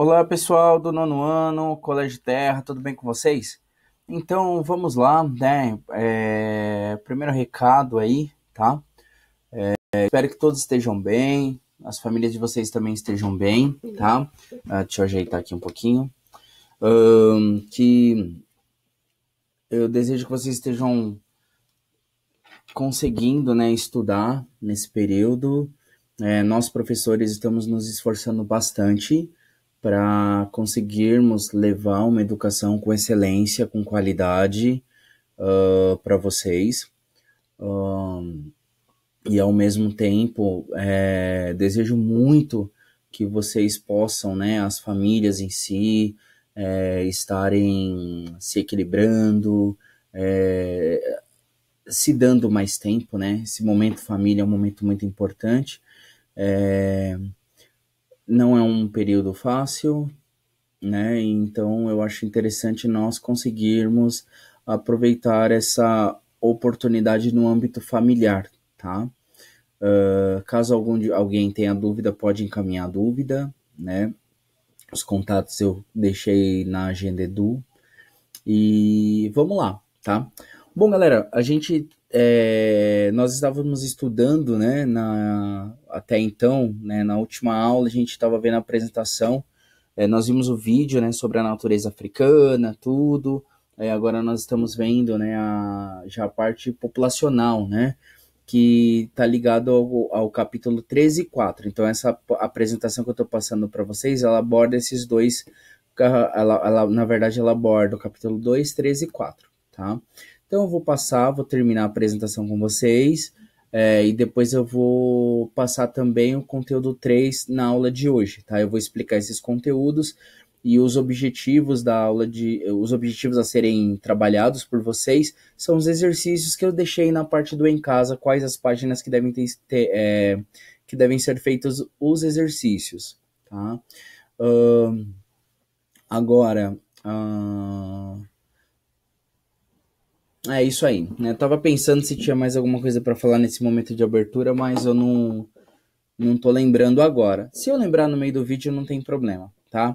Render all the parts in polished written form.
Olá, pessoal do nono ano, Colégio Terra, tudo bem com vocês? Então, vamos lá, né? Primeiro recado aí, tá? Espero que todos estejam bem, as famílias de vocês também estejam bem, tá? Deixa eu ajeitar aqui um pouquinho. Que eu desejo que vocês estejam conseguindo, né, estudar nesse período. Nós, professores, estamos nos esforçando bastante para conseguirmos levar uma educação com excelência, com qualidade para vocês. E, ao mesmo tempo, desejo muito que vocês possam, né, as famílias em si, estarem se equilibrando, se dando mais tempo, né? Esse momento família é um momento muito importante. Não é um período fácil, né? Então eu acho interessante nós conseguirmos aproveitar essa oportunidade no âmbito familiar, tá? Caso alguém tenha dúvida, pode encaminhar a dúvida, né? Os contatos eu deixei na agenda Edu. E vamos lá, tá? Bom, galera, nós estávamos estudando, né, até então, né, na última aula a gente estava vendo a apresentação, nós vimos o vídeo, né, sobre a natureza africana, tudo, agora nós estamos vendo, né, já a parte populacional, né, que está ligado ao capítulo 13 e 4. Então, essa apresentação que eu estou passando para vocês, ela aborda esses dois, na verdade, ela aborda o capítulo 2, 13 e 4, tá? Então, eu vou terminar a apresentação com vocês, e depois eu vou passar também o conteúdo 3 na aula de hoje, tá? Eu vou explicar esses conteúdos e os objetivos os objetivos a serem trabalhados por vocês são os exercícios que eu deixei na parte do em casa, quais as páginas que que devem ser feitos os exercícios, tá? Agora, é isso aí, né? Eu tava pensando se tinha mais alguma coisa para falar nesse momento de abertura, mas eu não tô lembrando agora. Se eu lembrar no meio do vídeo, não tem problema, tá?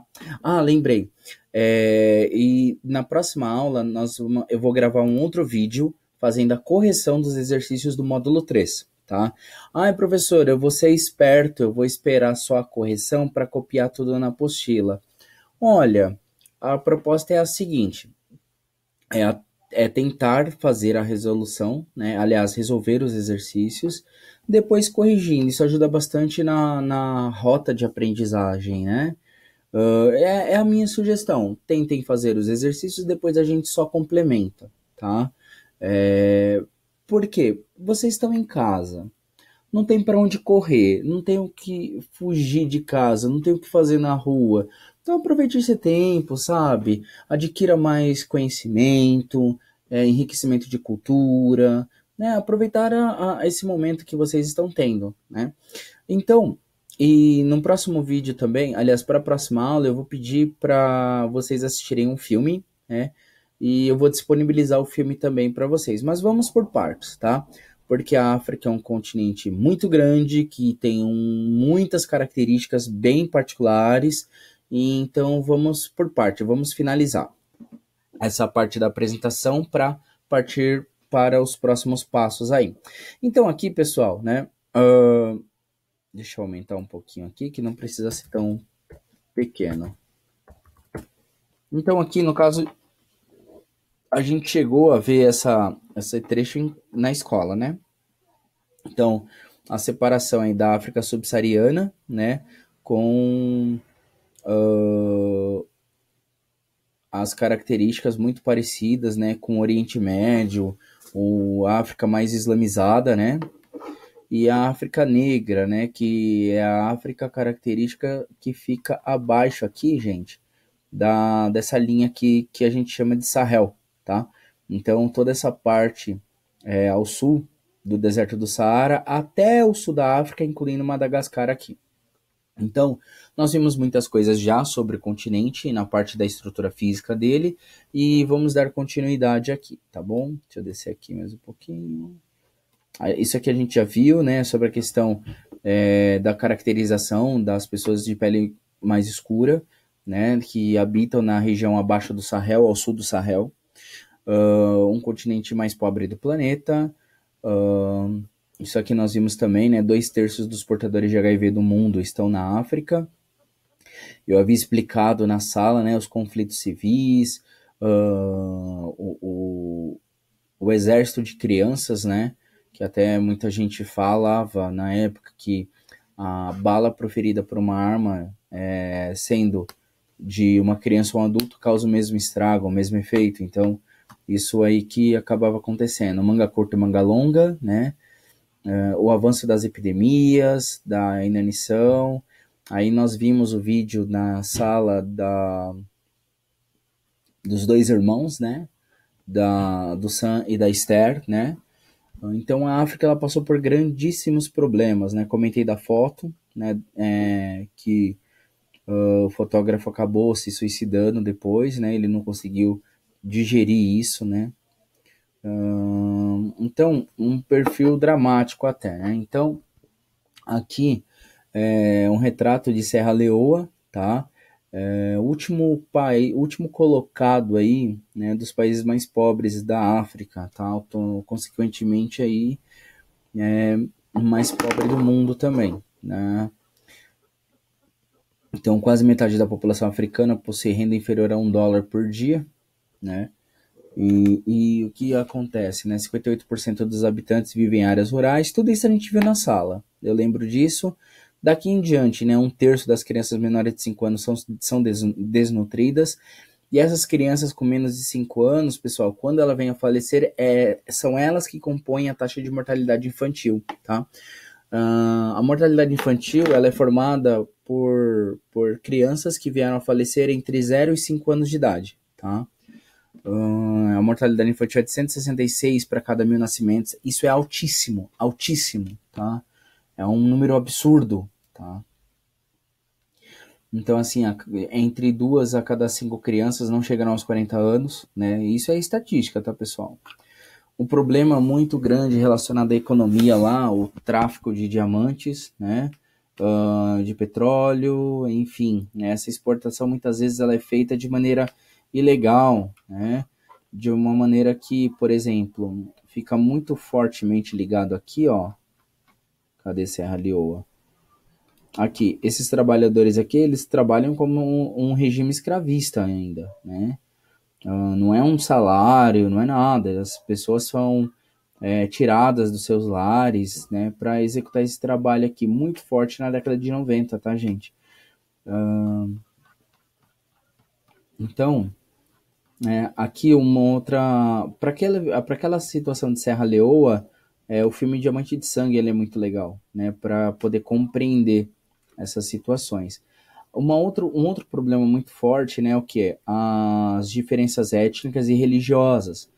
Lembrei. E na próxima aula, eu vou gravar um outro vídeo fazendo a correção dos exercícios do módulo 3, tá? Professor, eu vou ser esperto, eu vou esperar só a correção para copiar tudo na apostila. Olha, a proposta é a seguinte, é tentar fazer a resolução, né? Aliás, resolver os exercícios, depois corrigindo. Isso ajuda bastante na rota de aprendizagem, né? É a minha sugestão. Tentem fazer os exercícios, depois a gente só complementa, tá? Por quê? Vocês estão em casa, não tem para onde correr, não tem o que fugir de casa, não tem o que fazer na rua. Então aproveite esse tempo, sabe? Adquira mais conhecimento, enriquecimento de cultura, né? Aproveitar esse momento que vocês estão tendo, né? Então, e no próximo vídeo também, aliás, para a próxima aula, eu vou pedir para vocês assistirem um filme, né? E eu vou disponibilizar o filme também para vocês. Mas vamos por partes, tá? Porque a África é um continente muito grande, que tem muitas características bem particulares, e então vamos por parte, vamos finalizar essa parte da apresentação para partir para os próximos passos aí. Então aqui, pessoal, né, deixa eu aumentar um pouquinho aqui, que não precisa ser tão pequeno. Então aqui, no caso, a gente chegou a ver esse trecho na escola, né? Então, a separação aí da África subsaariana, né, com as características muito parecidas, né, com o Oriente Médio, a África mais islamizada, né, e a África negra, né, que é a África característica que fica abaixo aqui, gente, dessa linha que a gente chama de Sahel, tá? Então, toda essa parte ao sul do deserto do Saara até o sul da África, incluindo Madagascar aqui. Então, nós vimos muitas coisas já sobre o continente, na parte da estrutura física dele, e vamos dar continuidade aqui, tá bom? Deixa eu descer aqui mais um pouquinho. Isso aqui a gente já viu, né, sobre a questão da caracterização das pessoas de pele mais escura, né, que habitam na região abaixo do Sahel, ao sul do Sahel, um continente mais pobre do planeta. Isso aqui nós vimos também, né, 2/3 dos portadores de HIV do mundo estão na África. Eu havia explicado na sala, né, os conflitos civis, o exército de crianças, né, que até muita gente falava na época que a bala proferida por uma arma, sendo de uma criança ou um adulto, causa o mesmo estrago, o mesmo efeito. Então, isso aí que acabava acontecendo. Manga curta e manga longa, né? O avanço das epidemias, da inanição. Aí nós vimos o vídeo na sala dos dois irmãos, né? Do Sam e da Esther, né? Então a África ela passou por grandíssimos problemas, né? Comentei da foto, né? Que o fotógrafo acabou se suicidando depois, né? Ele não conseguiu digerir isso, né? Então, um perfil dramático até, né? Então, aqui é um retrato de Serra Leoa, tá? Último colocado aí, né, dos países mais pobres da África, tá? Então, consequentemente aí, o mais pobre do mundo também, né? Então, quase metade da população africana possui renda inferior a $1 por dia, né? E o que acontece, né? 58% dos habitantes vivem em áreas rurais, tudo isso a gente viu na sala. Eu lembro disso. Daqui em diante, né? 1/3 das crianças menores de 5 anos são desnutridas. E essas crianças com menos de 5 anos, pessoal, quando ela vem a falecer, são elas que compõem a taxa de mortalidade infantil, tá? A mortalidade infantil ela é formada por crianças que vieram a falecer entre 0 e 5 anos de idade, tá? A mortalidade infantil é de 166 para cada 1.000 nascimentos. Isso é altíssimo, altíssimo, tá? É um número absurdo, tá? Então, assim, entre 2 a cada 5 crianças não chegarão aos 40 anos, né? Isso é estatística, tá, pessoal? Um problema muito grande relacionado à economia lá, o tráfico de diamantes, né? De petróleo, enfim, né? Essa exportação muitas vezes ela é feita de maneira ilegal, né? De uma maneira que, por exemplo, fica muito fortemente ligado aqui, ó. Cadê Serra Leoa? Aqui, esses trabalhadores aqui, eles trabalham como um regime escravista ainda, né? Não é um salário, não é nada. As pessoas são tiradas dos seus lares, né, para executar esse trabalho aqui, muito forte na década de 90, tá, gente? Então, aqui uma outra... Para aquela situação de Serra Leoa, o filme Diamante de Sangue ele é muito legal, né, para poder compreender essas situações. Um outro problema muito forte, né, o que é? As diferenças étnicas e religiosas.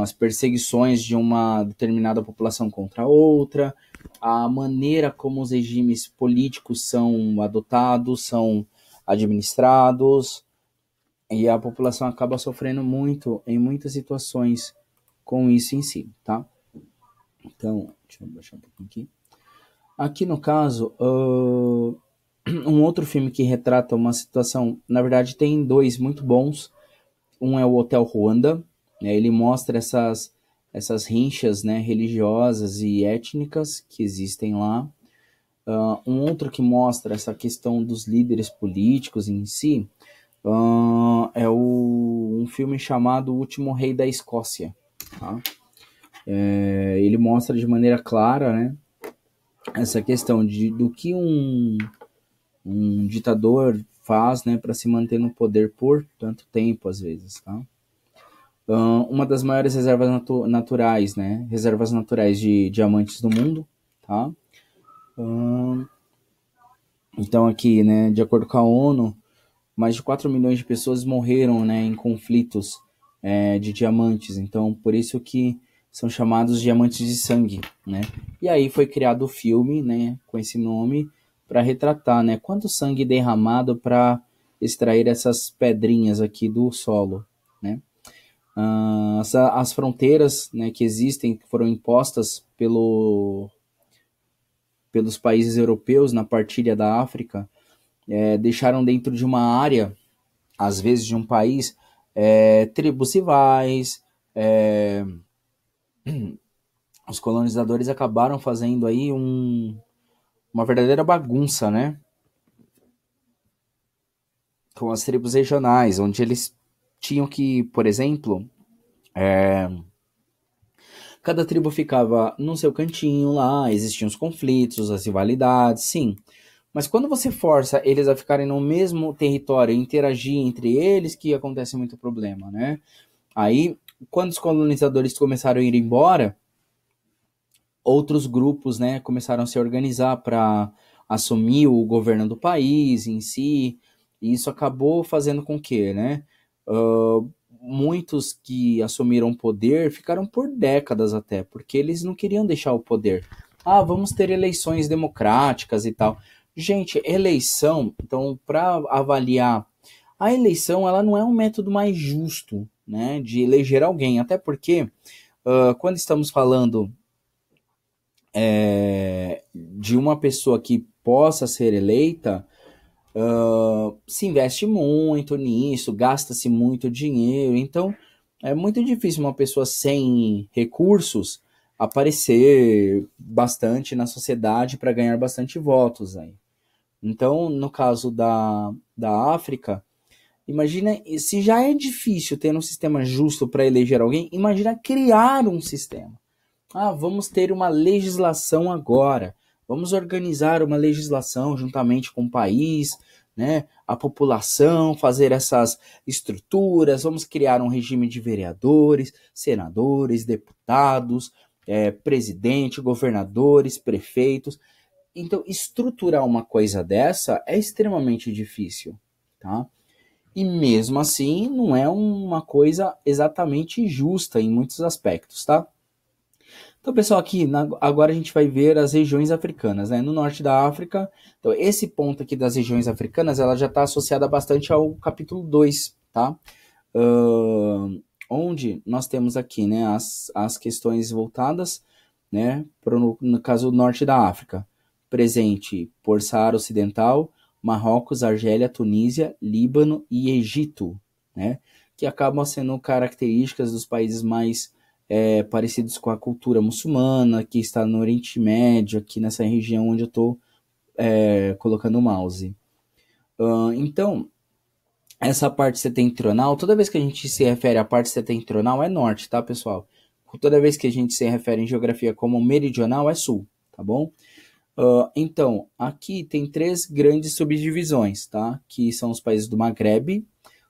As perseguições de uma determinada população contra outra, a maneira como os regimes políticos são adotados, são administrados, e a população acaba sofrendo muito em muitas situações com isso em si, tá? Então, deixa eu baixar um pouquinho aqui. Aqui no caso, um outro filme que retrata uma situação, na verdade tem dois muito bons. Um é o Hotel Ruanda, né, ele mostra essas rinchas, né, religiosas e étnicas que existem lá. Um outro que mostra essa questão dos líderes políticos em si é um filme chamado O Último Rei da Escócia. Tá? Ele mostra de maneira clara, né, essa questão do que um ditador faz, né, para se manter no poder por tanto tempo, às vezes, tá? Uma das maiores reservas naturais, né, reservas naturais de diamantes do mundo, tá? Então aqui, né, de acordo com a ONU, mais de 4 milhões de pessoas morreram, né, em conflitos de diamantes. Então, por isso que são chamados diamantes de sangue, né? E aí foi criado o filme, né, com esse nome, para retratar, né, quanto sangue derramado para extrair essas pedrinhas aqui do solo, né? As fronteiras, né, que existem, que foram impostas pelos países europeus na partilha da África, deixaram dentro de uma área, às vezes de um país, tribos rivais. Os colonizadores acabaram fazendo aí uma verdadeira bagunça, né? Com as tribos regionais, onde eles tinham que, por exemplo, cada tribo ficava no seu cantinho lá, existiam os conflitos, as rivalidades, sim. Mas quando você força eles a ficarem no mesmo território, interagir entre eles, que acontece muito problema, né? Aí, quando os colonizadores começaram a ir embora, outros grupos, né, começaram a se organizar para assumir o governo do país em si, e isso acabou fazendo com que, né, muitos que assumiram poder ficaram por décadas até, porque eles não queriam deixar o poder. Ah, vamos ter eleições democráticas e tal. Gente, eleição, então, para avaliar a eleição, ela não é um método mais justo, né, de eleger alguém, até porque quando estamos falando de uma pessoa que possa ser eleita, se investe muito nisso, gasta-se muito dinheiro, então é muito difícil uma pessoa sem recursos aparecer bastante na sociedade para ganhar bastante votos aí. Então, no caso da África, imagina, se já é difícil ter um sistema justo para eleger alguém, imagina criar um sistema. Ah, vamos ter uma legislação agora. Vamos organizar uma legislação juntamente com o país, né? A população, fazer essas estruturas. Vamos criar um regime de vereadores, senadores, deputados, presidente, governadores, prefeitos. Então, estruturar uma coisa dessa é extremamente difícil, tá? E mesmo assim, não é uma coisa exatamente justa em muitos aspectos, tá? Então, pessoal, aqui agora a gente vai ver as regiões africanas, né? No norte da África, então esse ponto aqui das regiões africanas, ela já está associada bastante ao capítulo 2, tá? Onde nós temos aqui, né, as questões voltadas, né, no caso do norte da África, presente por Saara Ocidental, Marrocos, Argélia, Tunísia, Líbano e Egito, né? Que acabam sendo características dos países mais parecidos com a cultura muçulmana, que está no Oriente Médio, aqui nessa região onde eu estou colocando o mouse. Então, essa parte setentrional, toda vez que a gente se refere à parte setentrional é norte, tá, pessoal? Toda vez que a gente se refere em geografia como meridional é sul, tá bom? Então, aqui tem 3 grandes subdivisões, tá? Que são os países do Maghreb,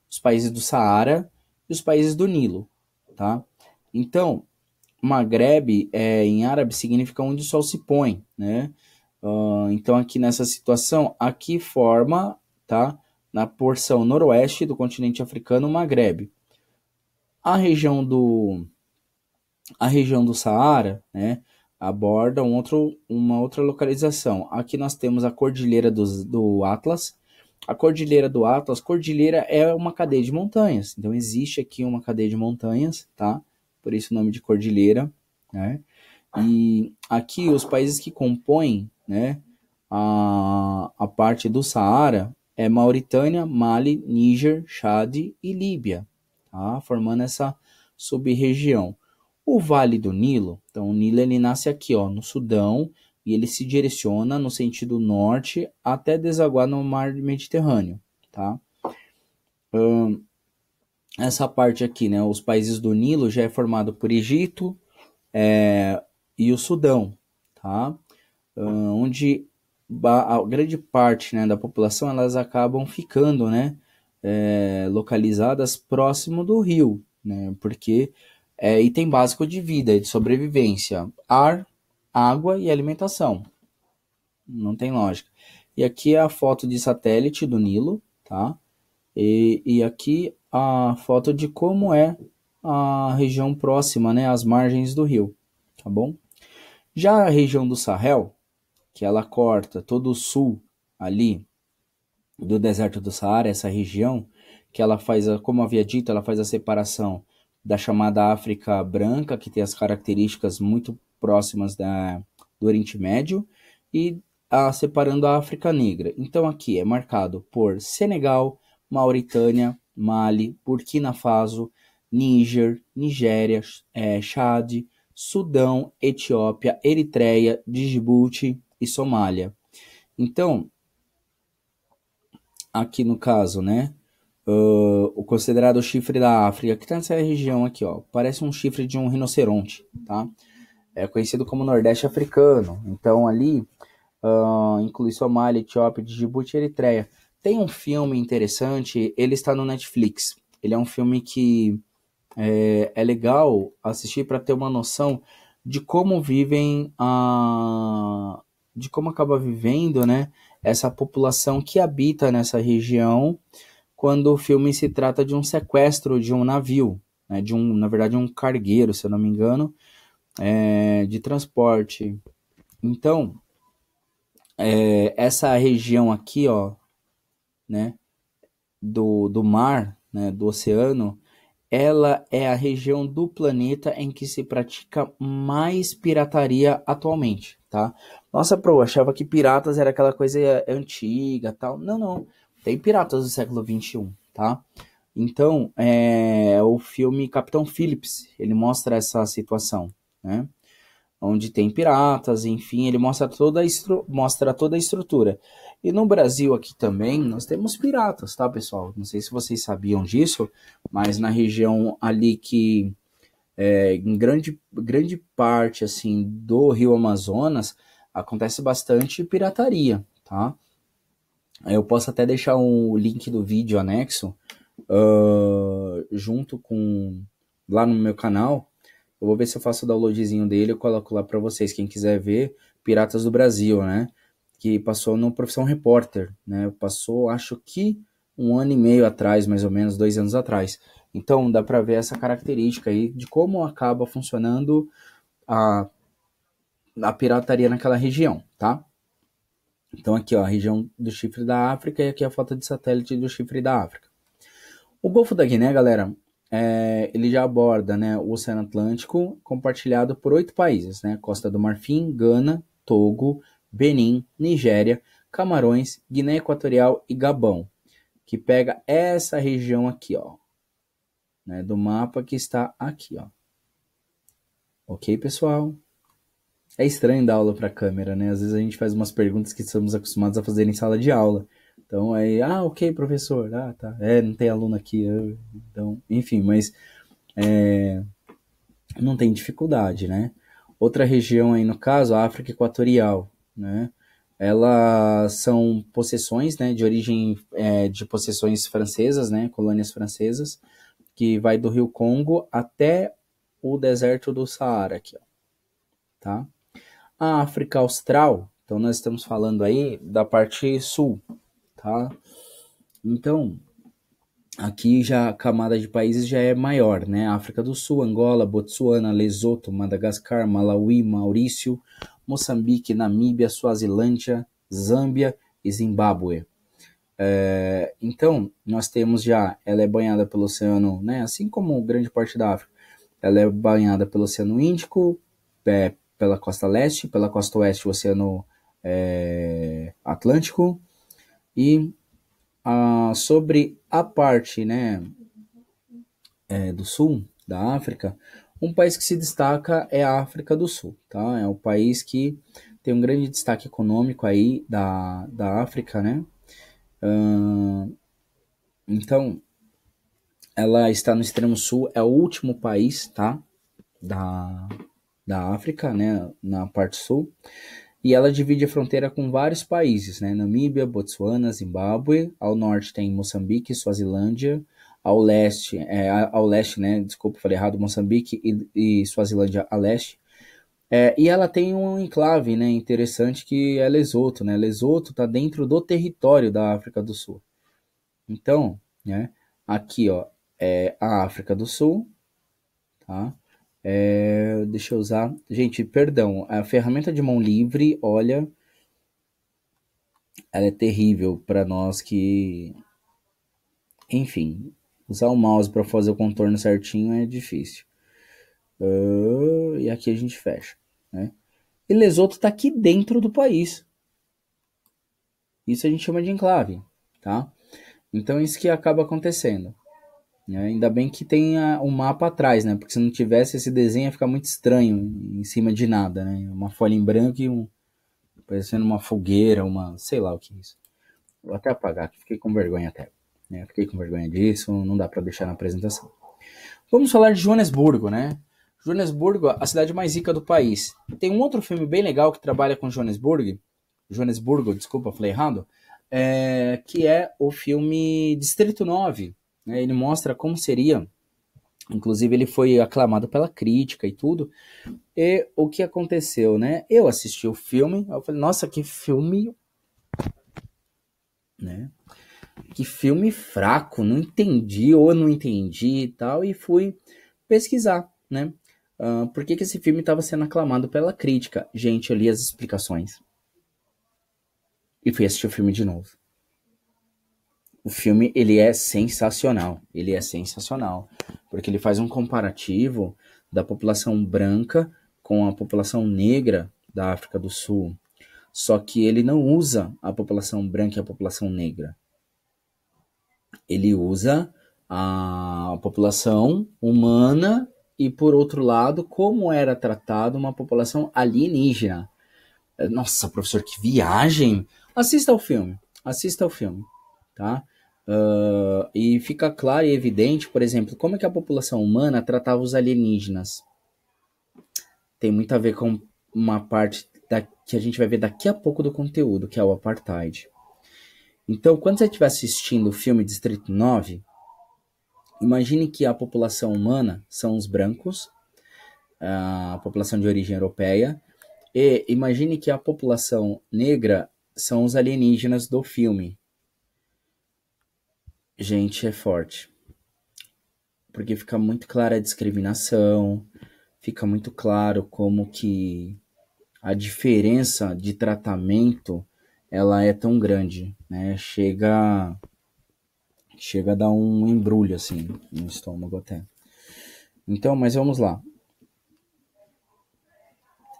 os países do Saara e os países do Nilo, tá? Então, Maghreb em árabe significa onde o sol se põe, né? Então, aqui nessa situação, aqui forma, tá? Na porção noroeste do continente africano, o Maghreb. A região do Saara, né? Aborda uma outra localização. Aqui nós temos a Cordilheira do Atlas. A Cordilheira do Atlas, cordilheira é uma cadeia de montanhas. Então, existe aqui uma cadeia de montanhas, tá? Por isso o nome de cordilheira, né? E aqui os países que compõem, né, a parte do Saara é Mauritânia, Mali, Níger, Chad e Líbia, tá? Formando essa sub-região. O Vale do Nilo, então o Nilo ele nasce aqui, ó, no Sudão, e ele se direciona no sentido norte até desaguar no mar Mediterrâneo, tá? Essa parte aqui, né, os países do Nilo já é formado por Egito e o Sudão, tá? Onde a grande parte, né, da população elas acabam ficando, né, localizadas próximo do rio, né, porque item básico de vida, de sobrevivência, ar, água e alimentação. Não tem lógica. E aqui é a foto de satélite do Nilo, tá? E aqui a foto de como é a região próxima, né, às margens do rio, tá bom? Já a região do Sahel, que ela corta todo o sul ali do deserto do Saara, essa região, que ela faz, como havia dito, ela faz a separação da chamada África Branca, que tem as características muito próximas do Oriente Médio, e separando a África Negra. Então aqui é marcado por Senegal, Mauritânia, Mali, Burkina Faso, Níger, Nigéria, Chad, Sudão, Etiópia, Eritreia, Djibouti e Somália. Então, aqui no caso, né, o considerado chifre da África, que está nessa região aqui, ó, parece um chifre de um rinoceronte, tá? É conhecido como Nordeste Africano. Então ali inclui Somália, Etiópia, Djibouti e Eritreia. Tem um filme interessante, ele está no Netflix. Ele é um filme que é legal assistir para ter uma noção de como vivem de como acaba vivendo, né, essa população que habita nessa região quando o filme se trata de um sequestro de um navio, né, na verdade um cargueiro, se eu não me engano, de transporte. Então, essa região aqui, ó, né, do mar, né, do oceano, ela é a região do planeta em que se pratica mais pirataria atualmente, tá? Nossa, pro, achava que piratas era aquela coisa antiga, tal. Não, não. Tem piratas do século XXI, tá? Então, o filme Capitão Phillips, ele mostra essa situação, né? Onde tem piratas, enfim, ele mostra mostra toda a estrutura. E no Brasil aqui também nós temos piratas, tá, pessoal? Não sei se vocês sabiam disso, mas na região ali que em grande parte assim do Rio Amazonas acontece bastante pirataria, tá? Eu posso até deixar o link do vídeo anexo junto com lá no meu canal. Eu vou ver se eu faço o downloadzinho dele, eu coloco lá para vocês, quem quiser ver, Piratas do Brasil, né? Que passou no Profissão Repórter, né? Passou, acho que 1 ano e meio atrás, mais ou menos, 2 anos atrás. Então, dá para ver essa característica aí de como acaba funcionando a pirataria naquela região, tá? Então, aqui, ó, a região do Chifre da África e aqui a foto de satélite do Chifre da África. O Golfo da Guiné, galera, ele já aborda, né, o Oceano Atlântico, compartilhado por 8 países, né? Costa do Marfim, Gana, Togo, Benin, Nigéria, Camarões, Guiné Equatorial e Gabão, que pega essa região aqui, ó, né, do mapa que está aqui, ó. Ok, pessoal? É estranho dar aula para câmera, né? Às vezes a gente faz umas perguntas que estamos acostumados a fazer em sala de aula. Então aí, ok, professor, tá. Não tem aluno aqui. Então, enfim, mas não tem dificuldade, né? Outra região aí, no caso, a África Equatorial, né? Elas são possessões, né, de origem de possessões francesas, né, colônias francesas, que vai do Rio Congo até o deserto do Saara, aqui, ó, tá? A África Austral, então nós estamos falando aí da parte sul, tá? Então, aqui já a camada de países já é maior, né? África do Sul, Angola, Botsuana, Lesoto, Madagascar, Malawi, Maurício, Moçambique, Namíbia, Suazilândia, Zâmbia e Zimbábue. Então, nós temos já, ela é banhada pelo oceano, né? Assim como grande parte da África, ela é banhada pelo Oceano Índico, pela costa leste, pela costa oeste, o Oceano Atlântico, e sobre a parte, né, do sul da África, um país que se destaca é a África do Sul, tá? É o país que tem um grande destaque econômico aí da África, né? Então, ela está no extremo sul, é o último país, tá? Da África, né? Na parte sul. E ela divide a fronteira com vários países, né? Namíbia, Botsuana, Zimbábue. Ao norte tem Moçambique, Suazilândia. Ao leste, né? Desculpa, falei errado, Moçambique e Suazilândia a leste. E ela tem um enclave, né, interessante que é Lesoto, né? Lesoto está dentro do território da África do Sul. Então, né, aqui, ó, é a África do Sul, tá? Deixa eu usar... Gente, perdão, a ferramenta de mão livre, olha, ela é terrível para nós que... Enfim, usar o mouse para fazer o contorno certinho é difícil. E aqui a gente fecha, né? E Lesoto está aqui dentro do país. Isso a gente chama de enclave, tá? Então isso que acaba acontecendo, né? Ainda bem que tem um mapa atrás, né? Porque se não tivesse esse desenho ia ficar muito estranho em cima de nada, né? Uma folha em branco e parecendo uma fogueira, sei lá o que é isso. Vou até apagar, que fiquei com vergonha até. Né? Fiquei com vergonha disso, não dá para deixar na apresentação. Vamos falar de Joanesburgo, né? Joanesburgo, a cidade mais rica do país. Tem um outro filme bem legal que trabalha com Joanesburgo, desculpa, falei errado, que é o filme Distrito 9. Né? Ele mostra como seria, inclusive ele foi aclamado pela crítica e tudo. E o que aconteceu, né? Eu assisti o filme, eu falei, nossa, que filme, né? Que filme fraco, não entendi ou não entendi e tal, e fui pesquisar, né? Por que esse filme estava sendo aclamado pela crítica? Gente, eu li as explicações e fui assistir o filme de novo. O filme, ele é sensacional, porque ele faz um comparativo da população branca com a população negra da África do Sul, só que ele não usa a população branca e a população negra. Ele usa a população humana e, por outro lado, como era tratado uma população alienígena. Nossa, professor, que viagem! Assista ao filme, tá? E fica claro e evidente, por exemplo, como é que a população humana tratava os alienígenas. Tem muito a ver com uma parte que a gente vai ver daqui a pouco do conteúdo, que é o apartheid. Então, quando você estiver assistindo o filme Distrito 9, imagine que a população humana são os brancos, a população de origem europeia, e imagine que a população negra são os alienígenas do filme. Gente, é forte. Porque fica muito clara a discriminação, fica muito claro como que a diferença de tratamento ela é tão grande, né? Chega a dar um embrulho assim no estômago até. Então, mas vamos lá.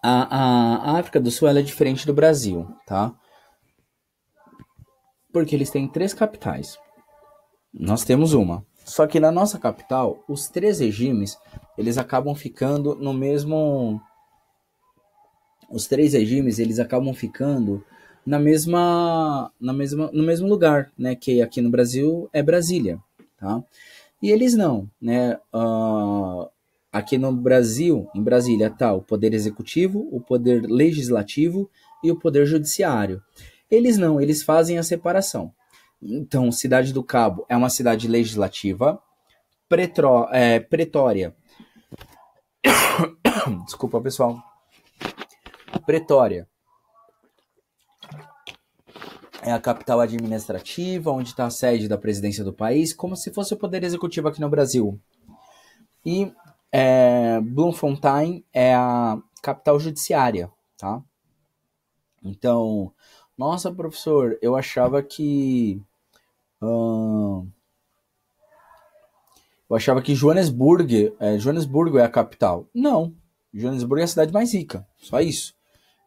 A África do Sul ela é diferente do Brasil, tá? Porque eles têm 3 capitais. Nós temos uma. Só que na nossa capital, os 3 regimes, eles acabam ficando no mesmo... Os 3 regimes, eles acabam ficando no mesmo lugar, né? Que aqui no Brasil é Brasília, tá? E eles não, né? Aqui no Brasil, em Brasília, tá o poder executivo, o poder legislativo e o poder judiciário. Eles não, eles fazem a separação. Então, Cidade do Cabo é uma cidade legislativa, Pretória, desculpa pessoal, Pretória é a capital administrativa, onde está a sede da presidência do país, como se fosse o poder executivo aqui no Brasil. E Bloemfontein é a capital judiciária, tá? Então, nossa, professor, eu achava que Joanesburgo é a capital. Não, Joanesburgo é a cidade mais rica, só isso.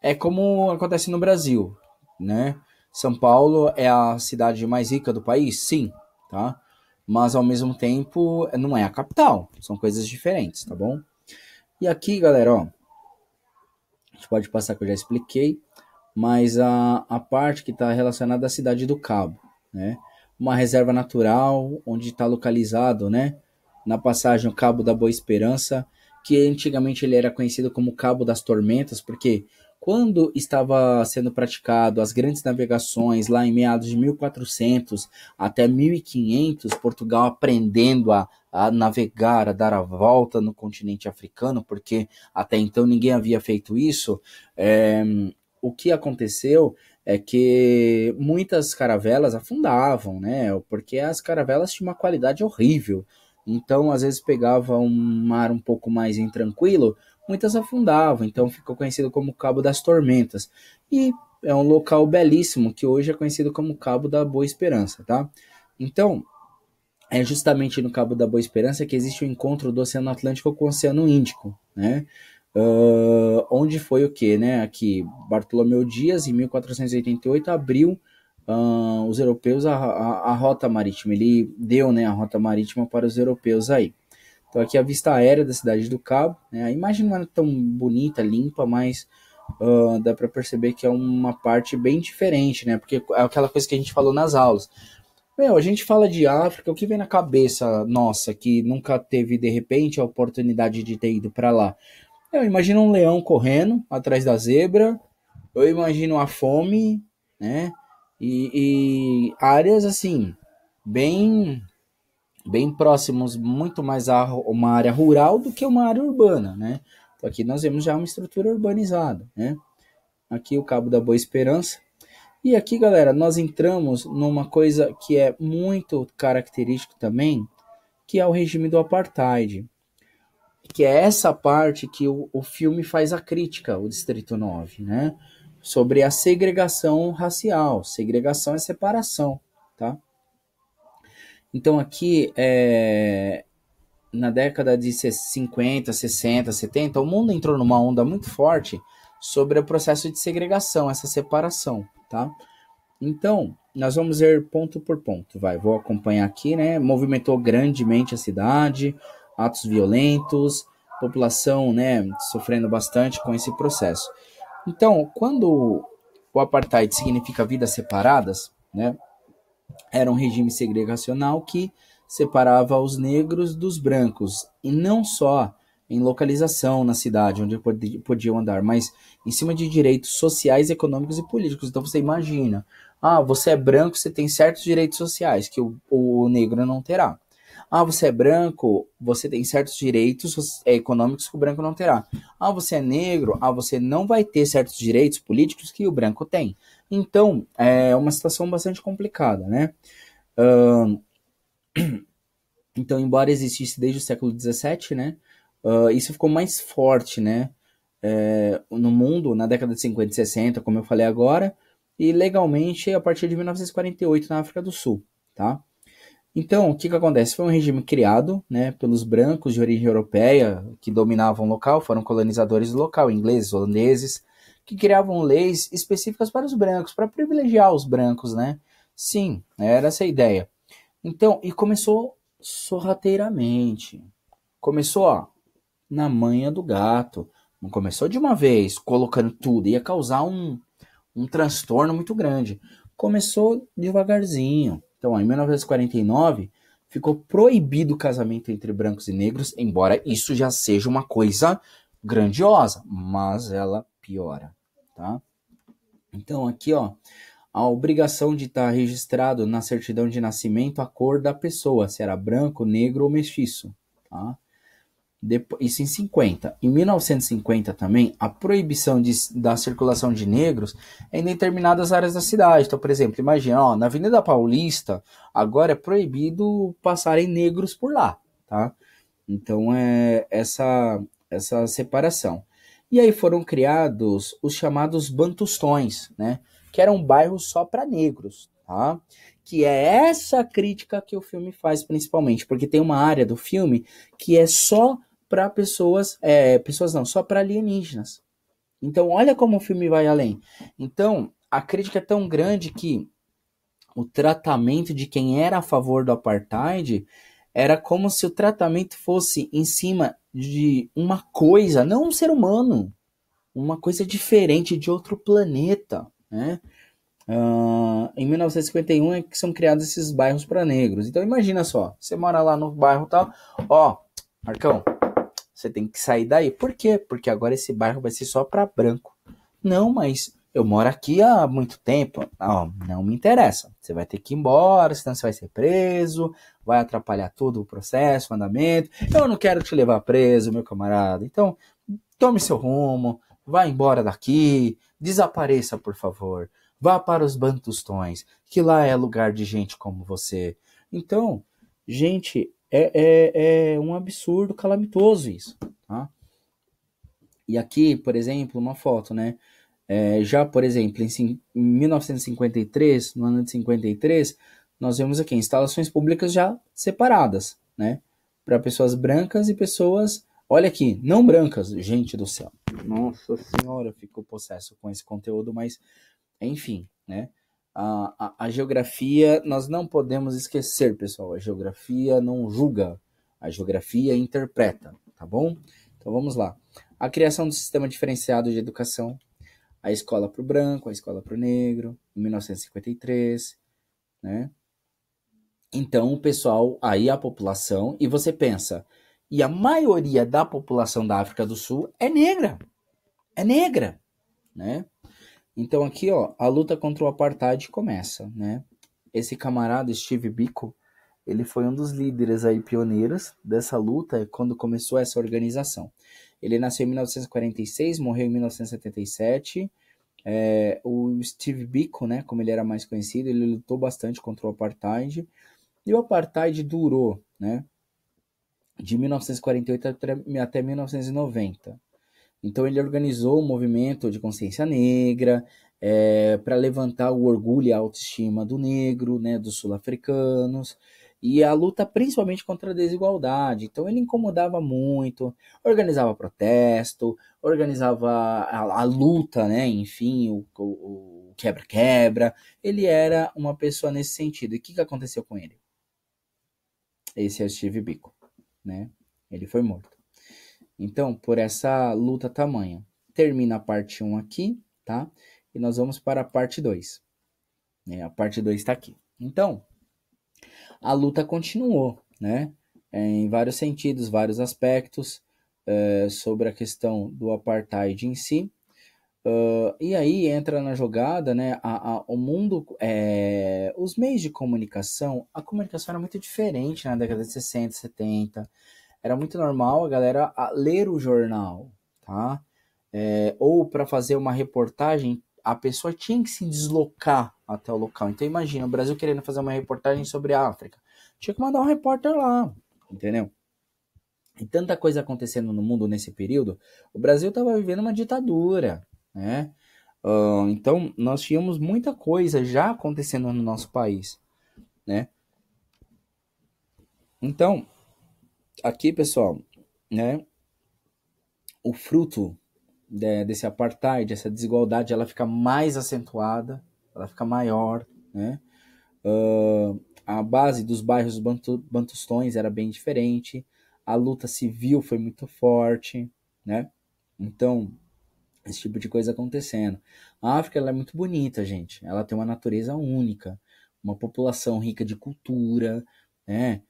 É como acontece no Brasil, né? São Paulo é a cidade mais rica do país, sim, tá? Mas ao mesmo tempo não é a capital, são coisas diferentes, tá bom? E aqui, galera, ó, a gente pode passar que eu já expliquei, mas a parte que está relacionada à cidade do Cabo, né? Uma reserva natural onde está localizado, né? Na passagem o Cabo da Boa Esperança, que antigamente ele era conhecido como Cabo das Tormentas, porque quando estava sendo praticado as grandes navegações lá em meados de 1400 até 1500, Portugal aprendendo a navegar, a dar a volta no continente africano, porque até então ninguém havia feito isso, o que aconteceu é que muitas caravelas afundavam, né? Porque as caravelas tinham uma qualidade horrível. Então, às vezes pegava um mar um pouco mais intranquilo, muitas afundavam. Então, ficou conhecido como Cabo das Tormentas. E é um local belíssimo que hoje é conhecido como Cabo da Boa Esperança, tá? Então, é justamente no Cabo da Boa Esperança que existe o encontro do Oceano Atlântico com o Oceano Índico, né? Onde foi o que, né? Aqui, Bartolomeu Dias, em 1488, abriu os europeus a rota marítima. Ele deu, né, a rota marítima para os europeus aí. Então aqui a vista aérea da cidade do Cabo, né? A imagem não é tão bonita, limpa, mas dá para perceber que é uma parte bem diferente, né? Porque é aquela coisa que a gente falou nas aulas. Meu, a gente fala de África, o que vem na cabeça nossa, que nunca teve de repente a oportunidade de ter ido para lá? Eu imagino um leão correndo atrás da zebra, eu imagino a fome, né? E áreas assim, bem bem próximos, muito mais a uma área rural do que uma área urbana, né? Então aqui nós vemos já uma estrutura urbanizada, né? Aqui o Cabo da Boa Esperança. E aqui, galera, nós entramos numa coisa que é muito característico também, que é o regime do apartheid. Que é essa parte que o filme faz a crítica, o Distrito 9, né? Sobre a segregação racial. Segregação é separação, tá? Então aqui, na década de 50, 60, 70, o mundo entrou numa onda muito forte sobre o processo de segregação, essa separação, tá? Então, nós vamos ver ponto por ponto, vou acompanhar aqui, né? Movimentou grandemente a cidade, atos violentos, população, né, sofrendo bastante com esse processo. Então, quando o apartheid significa vidas separadas, né, era um regime segregacional que separava os negros dos brancos, e não só em localização na cidade, onde podiam andar, mas em cima de direitos sociais, econômicos e políticos. Então você imagina, você é branco, você tem certos direitos sociais que o negro não terá. Você é branco, você tem certos direitos econômicos que o branco não terá. Você é negro, você não vai ter certos direitos políticos que o branco tem. Então, é uma situação bastante complicada, né? Então, embora existisse desde o século XVII, né? Isso ficou mais forte, né? No mundo, na década de 50 e 60, como eu falei agora, e legalmente a partir de 1948 na África do Sul, tá? Então, o que acontece? Foi um regime criado, né, pelos brancos de origem europeia que dominavam o local, foram colonizadores do local, ingleses, holandeses, que criavam leis específicas para os brancos, para privilegiar os brancos, né? Sim, era essa a ideia. Então, e começou sorrateiramente. Começou, na manha do gato. Não começou de uma vez, colocando tudo. Ia causar um transtorno muito grande. Começou devagarzinho. Então, em 1949, ficou proibido o casamento entre brancos e negros, embora isso já seja uma coisa grandiosa, mas ela piora, tá? Então, aqui, a obrigação de estar registrado na certidão de nascimento a cor da pessoa, se era branco, negro ou mestiço, tá? Isso em 50. Em 1950 também, a proibição da circulação de negros é em determinadas áreas da cidade. Então, por exemplo, imagina, na Avenida Paulista, agora é proibido passarem negros por lá, tá? Então, é essa separação. E aí foram criados os chamados bantustões, né? Que eram bairros só para negros, tá? Que é essa crítica que o filme faz principalmente, porque tem uma área do filme que é só para só para alienígenas. Então, olha como o filme vai além. Então, a crítica é tão grande que o tratamento de quem era a favor do apartheid era como se o tratamento fosse em cima de uma coisa, não um ser humano, uma coisa diferente de outro planeta, né? Em 1951 é que são criados esses bairros para negros. Então imagina só, você mora lá no bairro tal, Marcão, você tem que sair daí. Por quê? Porque agora esse bairro vai ser só para branco. Não, mas eu moro aqui há muito tempo. Não me interessa. Você vai ter que ir embora, senão você vai ser preso, vai atrapalhar todo o processo, o andamento. Eu não quero te levar preso, meu camarada. Então, tome seu rumo, vá embora daqui, desapareça, por favor. Vá para os Bantustões, que lá é lugar de gente como você. Então, gente, é um absurdo calamitoso isso, tá? E aqui, por exemplo, uma foto, né? Já, por exemplo, em 1953, no ano de 53, nós vemos aqui instalações públicas já separadas, né? Para pessoas brancas e pessoas, olha aqui, não brancas, gente do céu. Nossa senhora, ficou possesso com esse conteúdo, mas enfim, né? A geografia, nós não podemos esquecer, pessoal. A geografia não julga, a geografia interpreta, tá bom? Então vamos lá. A criação do sistema diferenciado de educação, a escola para o branco, a escola para o negro, em 1953, né? Então o pessoal, aí a população, e você pensa, e a maioria da população da África do Sul é negra, né? Então aqui, ó, a luta contra o apartheid começa, né? Esse camarada Steve Biko, ele foi um dos líderes aí pioneiros dessa luta quando começou essa organização. Ele nasceu em 1946, morreu em 1977. O Steve Biko, né, como ele era mais conhecido, ele lutou bastante contra o apartheid. E o apartheid durou, né, de 1948 até 1990. Então ele organizou um movimento de consciência negra para levantar o orgulho e a autoestima do negro, né, dos sul-africanos, e a luta principalmente contra a desigualdade. Então ele incomodava muito, organizava protesto, organizava a luta, né, enfim, o quebra-quebra. Ele era uma pessoa nesse sentido. E o que aconteceu com ele? Esse é o Steve Biko, né? Ele foi morto. Então, por essa luta tamanha, termina a parte 1 aqui, tá? E nós vamos para a parte 2. A parte 2 está aqui. Então, a luta continuou, né? Em vários sentidos, vários aspectos, sobre a questão do apartheid em si. E aí entra na jogada, né? O mundo, os meios de comunicação, a comunicação era muito diferente na década de 60, 70. Era muito normal a galera ler o jornal, tá? Ou para fazer uma reportagem, a pessoa tinha que se deslocar até o local. Então imagina, o Brasil querendo fazer uma reportagem sobre a África. Tinha que mandar um repórter lá, entendeu? E tanta coisa acontecendo no mundo nesse período, o Brasil estava vivendo uma ditadura, né? Então nós tínhamos muita coisa já acontecendo no nosso país, né? Então, aqui, pessoal, né? O fruto desse apartheid, essa desigualdade, ela fica mais acentuada, ela fica maior, né? A base dos bairros bantustões era bem diferente, a luta civil foi muito forte, né? Então, esse tipo de coisa acontecendo. A África ela é muito bonita, gente. Ela tem uma natureza única, uma população rica de cultura, né?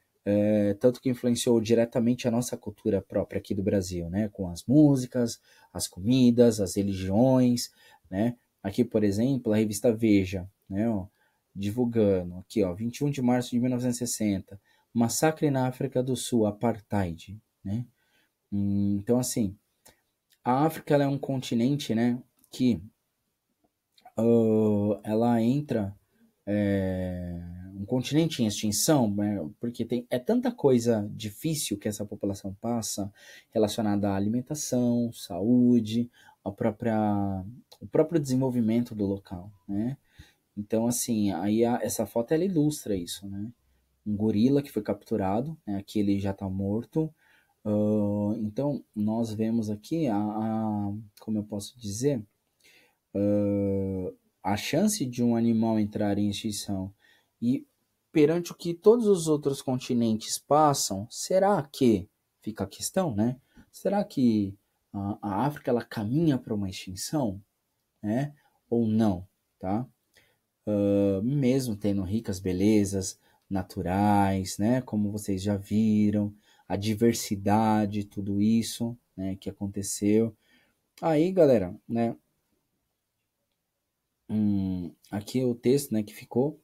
Tanto que influenciou diretamente a nossa cultura própria aqui do Brasil, né? Com as músicas, as comidas, as religiões, né? Aqui, por exemplo, a revista Veja, né? Ó, divulgando aqui, ó, 21 de março de 1960, massacre na África do Sul, apartheid, né? Então, assim, a África ela é um continente, né, que ela entra um continente em extinção, né, porque é tanta coisa difícil que essa população passa relacionada à alimentação, saúde, o próprio desenvolvimento do local, né? Então, assim, aí essa foto ela ilustra isso, né? Um gorila que foi capturado, né? Aqui ele já está morto. Então, nós vemos aqui como eu posso dizer, a chance de um animal entrar em extinção e perante o que todos os outros continentes passam, será que, fica a questão, né? Será que a África ela caminha para uma extinção, né? Ou não, tá? Mesmo tendo ricas belezas naturais, né? Como vocês já viram, a diversidade, tudo isso, né? Que aconteceu. Aí, galera, né? Aqui é o texto, né? Que ficou.